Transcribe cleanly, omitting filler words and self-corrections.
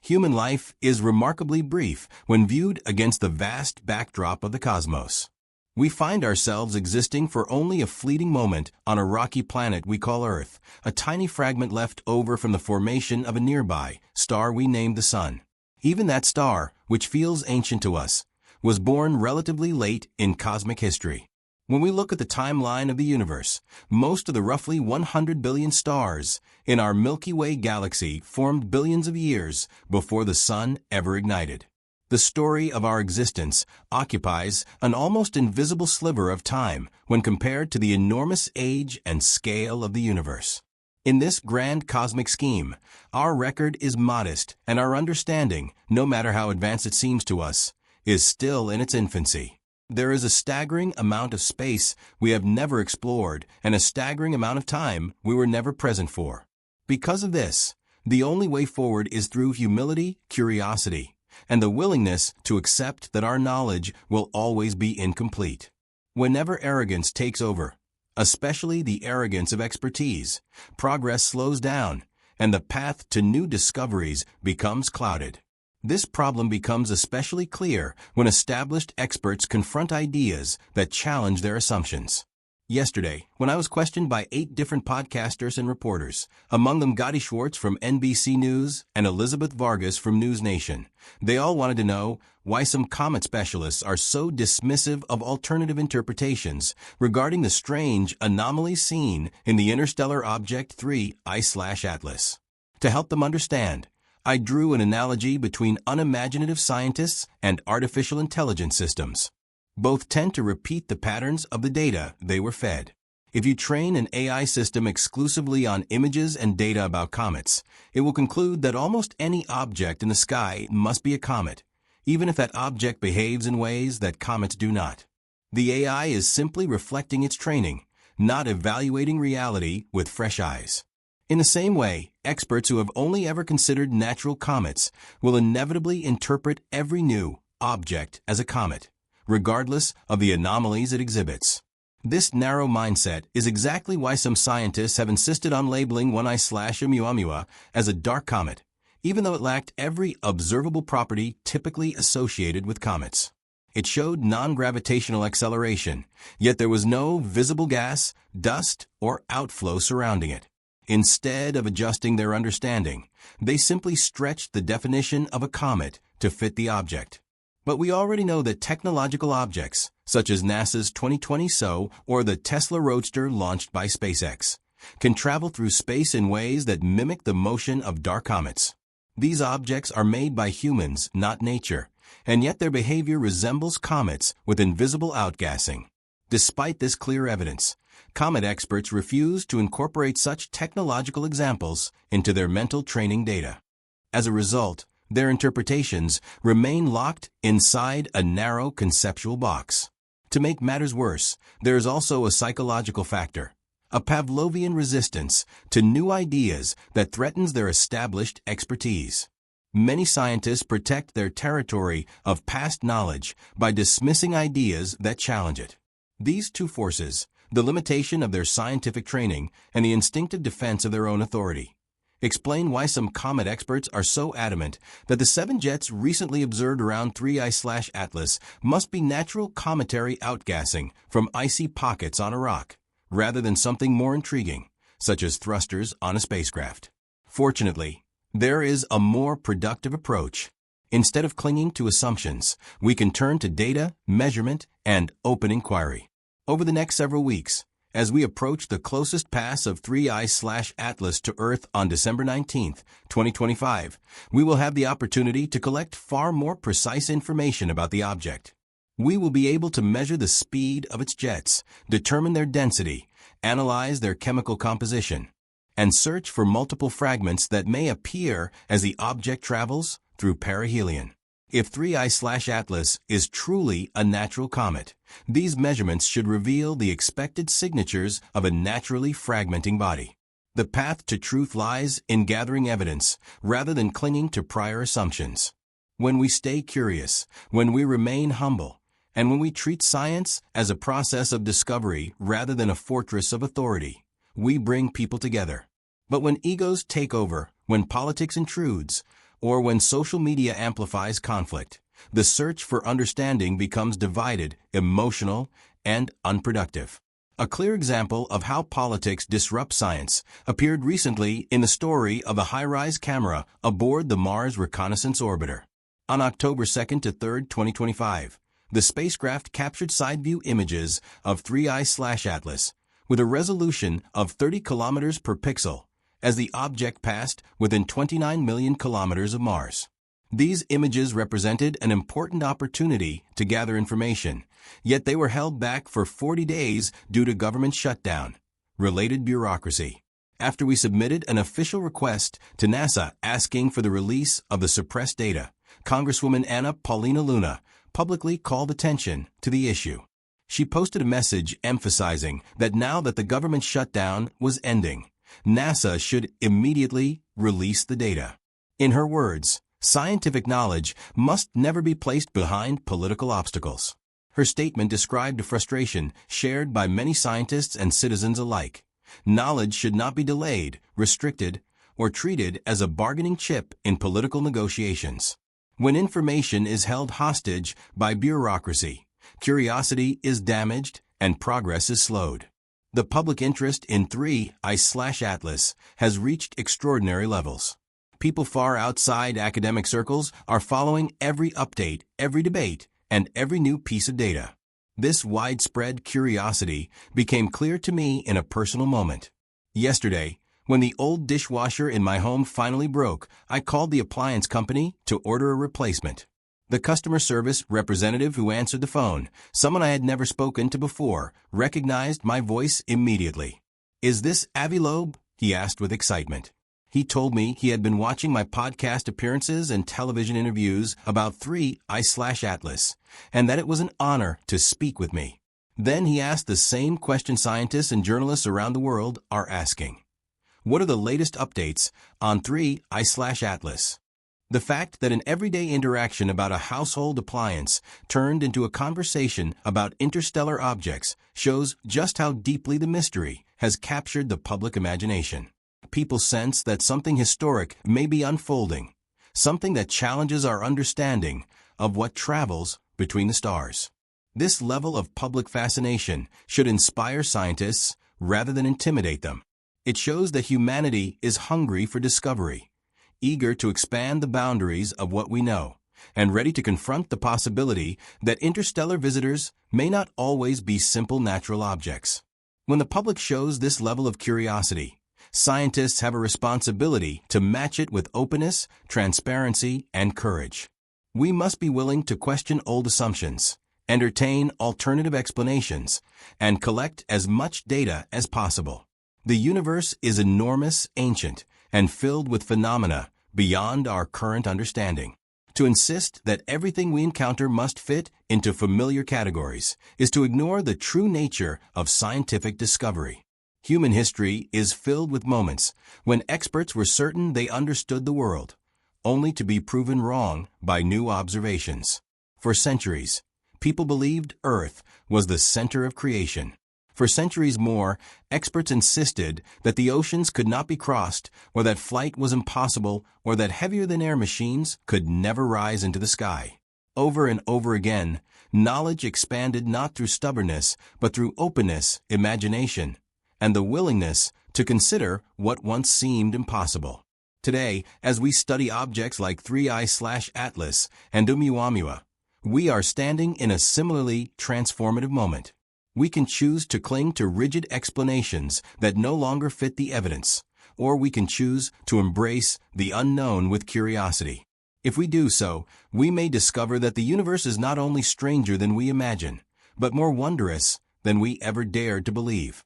Human life is remarkably brief when viewed against the vast backdrop of the cosmos. We find ourselves existing for only a fleeting moment on a rocky planet we call Earth, a tiny fragment left over from the formation of a nearby star we named the Sun. Even that star, which feels ancient to us, was born relatively late in cosmic history. When we look at the timeline of the universe, most of the roughly 100 billion stars in our Milky Way galaxy formed billions of years before the Sun ever ignited. The story of our existence occupies an almost invisible sliver of time when compared to the enormous age and scale of the universe. In this grand cosmic scheme, our record is modest, and our understanding, no matter how advanced it seems to us, is still in its infancy. There is a staggering amount of space we have never explored and a staggering amount of time we were never present for. Because of this, the only way forward is through humility, curiosity, and the willingness to accept that our knowledge will always be incomplete. Whenever arrogance takes over, especially the arrogance of expertise, progress slows down, and the path to new discoveries becomes clouded. This problem becomes especially clear when established experts confront ideas that challenge their assumptions. Yesterday, when I was questioned by 8 different podcasters and reporters, among them Gotti Schwartz from NBC News and Elizabeth Vargas from News Nation, they all wanted to know why some comet specialists are so dismissive of alternative interpretations regarding the strange anomalies seen in the interstellar object 3I/Atlas. To help them understand, I drew an analogy between unimaginative scientists and artificial intelligence systems. Both tend to repeat the patterns of the data they were fed. If you train an AI system exclusively on images and data about comets, it will conclude that almost any object in the sky must be a comet, even if that object behaves in ways that comets do not. The AI is simply reflecting its training, not evaluating reality with fresh eyes. In the same way, experts who have only ever considered natural comets will inevitably interpret every new object as a comet, regardless of the anomalies it exhibits. This narrow mindset is exactly why some scientists have insisted on labeling 1I/Oumuamua as a dark comet, even though it lacked every observable property typically associated with comets. It showed non-gravitational acceleration, yet there was no visible gas, dust, or outflow surrounding it. Instead of adjusting their understanding, they simply stretched the definition of a comet to fit the object. But we already know that technological objects, such as NASA's 2020 SO or the Tesla Roadster launched by SpaceX, can travel through space in ways that mimic the motion of dark comets. These objects are made by humans, not nature, and yet their behavior resembles comets with invisible outgassing. Despite this clear evidence, comet experts refuse to incorporate such technological examples into their mental training data. As a result, their interpretations remain locked inside a narrow conceptual box. To make matters worse, there is also a psychological factor, a Pavlovian resistance to new ideas that threatens their established expertise. Many scientists protect their territory of past knowledge by dismissing ideas that challenge it. These two forces, the limitation of their scientific training and the instinctive defense of their own authority, explain why some comet experts are so adamant that the 7 jets recently observed around 3I/Atlas must be natural cometary outgassing from icy pockets on a rock, rather than something more intriguing, such as thrusters on a spacecraft. Fortunately, there is a more productive approach. Instead of clinging to assumptions, we can turn to data, measurement, and open inquiry. Over the next several weeks, as we approach the closest pass of 3I/Atlas to Earth on December 19, 2025, we will have the opportunity to collect far more precise information about the object. We will be able to measure the speed of its jets, determine their density, analyze their chemical composition, and search for multiple fragments that may appear as the object travels through perihelion. If 3I/Atlas is truly a natural comet, these measurements should reveal the expected signatures of a naturally fragmenting body. The path to truth lies in gathering evidence rather than clinging to prior assumptions. When we stay curious, when we remain humble, and when we treat science as a process of discovery rather than a fortress of authority, we bring people together. But when egos take over, when politics intrudes, or when social media amplifies conflict, the search for understanding becomes divided, emotional, and unproductive. A clear example of how politics disrupt science appeared recently in the story of a high-rise camera aboard the Mars Reconnaissance Orbiter. On October 2nd to 3rd, 2025, the spacecraft captured side-view images of 3I/Atlas with a resolution of 30 kilometers per pixel as the object passed within 29 million kilometers of Mars. These images represented an important opportunity to gather information, yet they were held back for 40 days due to government shutdown, related bureaucracy. After we submitted an official request to NASA asking for the release of the suppressed data, Congresswoman Anna Paulina Luna publicly called attention to the issue. She posted a message emphasizing that now that the government shutdown was ending, NASA should immediately release the data. In her words, scientific knowledge must never be placed behind political obstacles. Her statement described a frustration shared by many scientists and citizens alike. Knowledge should not be delayed, restricted, or treated as a bargaining chip in political negotiations. When information is held hostage by bureaucracy, curiosity is damaged and progress is slowed. The public interest in 3I/Atlas has reached extraordinary levels. People far outside academic circles are following every update, every debate, and every new piece of data. This widespread curiosity became clear to me in a personal moment. Yesterday, when the old dishwasher in my home finally broke, I called the appliance company to order a replacement. The customer service representative who answered the phone, someone I had never spoken to before, recognized my voice immediately. "Is this Avi Loeb?" he asked with excitement. He told me he had been watching my podcast appearances and television interviews about 3I/Atlas, and that it was an honor to speak with me. Then he asked the same question scientists and journalists around the world are asking. What are the latest updates on 3I/Atlas? The fact that an everyday interaction about a household appliance turned into a conversation about interstellar objects shows just how deeply the mystery has captured the public imagination. People sense that something historic may be unfolding, something that challenges our understanding of what travels between the stars. This level of public fascination should inspire scientists rather than intimidate them. It shows that humanity is hungry for discovery, eager to expand the boundaries of what we know, and ready to confront the possibility that interstellar visitors may not always be simple natural objects. When the public shows this level of curiosity, scientists have a responsibility to match it with openness, transparency, and courage. We must be willing to question old assumptions, entertain alternative explanations, and collect as much data as possible. The universe is enormous, ancient, and filled with phenomena beyond our current understanding. To insist that everything we encounter must fit into familiar categories is to ignore the true nature of scientific discovery. Human history is filled with moments when experts were certain they understood the world, only to be proven wrong by new observations. For centuries, people believed Earth was the center of creation. For centuries more, experts insisted that the oceans could not be crossed, or that flight was impossible, or that heavier-than-air machines could never rise into the sky. Over and over again, knowledge expanded not through stubbornness, but through openness, imagination, and the willingness to consider what once seemed impossible. Today, as we study objects like 3I/Atlas and Oumuamua, we are standing in a similarly transformative moment. We can choose to cling to rigid explanations that no longer fit the evidence, or we can choose to embrace the unknown with curiosity. If we do so, we may discover that the universe is not only stranger than we imagine, but more wondrous than we ever dared to believe.